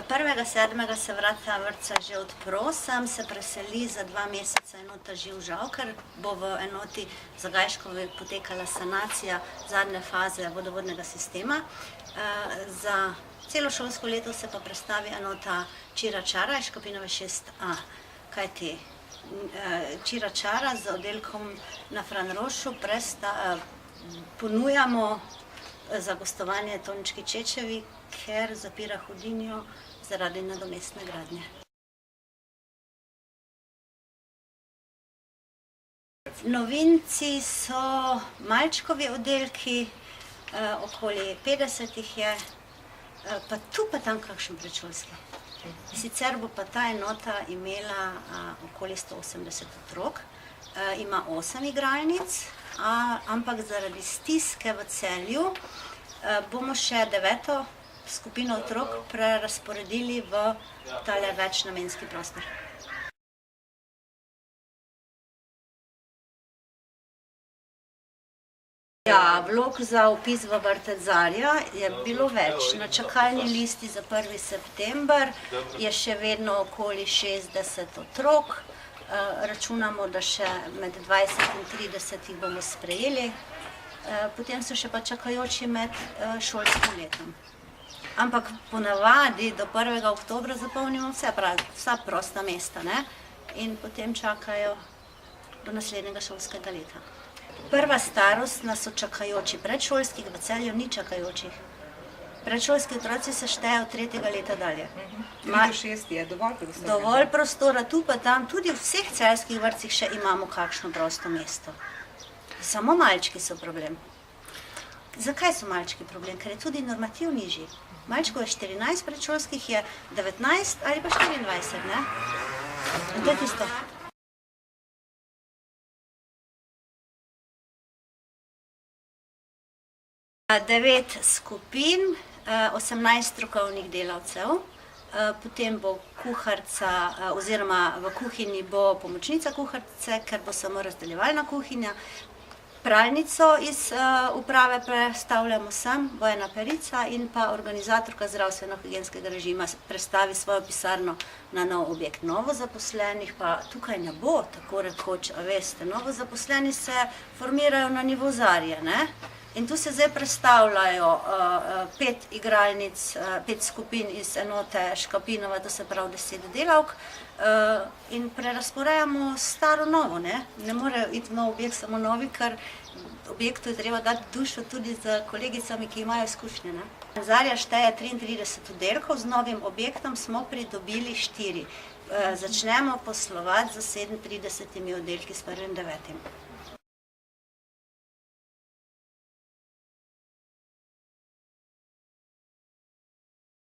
1.7. se vrata vrtca že odpro, sem se preseli za 2 meseca enota Živ Žavkar, bo v enoti za Gajškovi potekala sanacija zadnje faze vodovodnega sistema. Za celo šolsko leto se pa prestavi enota Čira Čara iz Škopinove 6A. Kajti Čira Čara z oddelkom na Franrošu ponujamo za gostovanje Tonički Čečevi, ker zapira Hudinjo zaradi nadomestne gradnje. Novinci so malčkovi oddelki, okoli 50 jih je, pa tu pa tam kakšen predšolski. Sicer bo pa ta enota imela okoli 180 otrok, ima 8 igralnic, ampak zaradi stiske v Celju bomo še 9. skupino otrok prerazporedili v tale večnamenski prostor. Ja, vlog za vpis v vrtec Zarja je bilo več. Na čakalni listi za 1. september je še vedno okoli 60 otrok. Računamo, da še med 20 in 30 jih bomo sprejeli. Potem so še pa čakajoči med šolskim letom. Ampak ponavadi do 1. oktobra zapolnimo vsa prosta mesta, ne? In potem čakajo do naslednjega šolskega leta. Prva starostna so čakajoči, predšolskih v Celju ni čakajočih. Predšolski otroci se štejejo od 3. leta dalje. 3 do 6 je dovolj prostora. Dovolj prostora, tu pa tam, tudi v vseh celjskih vrtcih še imamo kakšno prosto mesto. Samo malčki so problem. Zakaj so malčki problem? Ker je tudi normativ nižji. Malčkov je 14, predšolskih je 19 ali pa 24, ne? In to je tisto. 9 skupin, 18 strokovnih delavcev, potem bo kuharica, oziroma v kuhinji bo pomočnica kuharice, ker bo samo razdeljevalna kuhinja. Pralnico iz uprave prestavljamo sem, bo ena perica in pa organizatorka zdravstveno-higienskega režima prestavi svojo pisarno na nov objekt. Novozaposlenih pa tukaj ne bo, tako rekoč, a veste, novozaposleni se formirajo na nivo Zarje, ne? In tu se zdaj predstavljajo 5 igralnic, 5 skupin iz enote Škopinova, to se pravi 10 delavk, in prerazporejamo staro-novo, ne? Ne morejo iti v nov objekt samo novi, ker objektu je treba dati dušo tudi z kolegicami, ki imajo izkušnje, ne? Zarja šteje 33 oddelkov, z novim objektom smo pridobili 4. Začnemo poslovati z 37 oddelki s 1.9.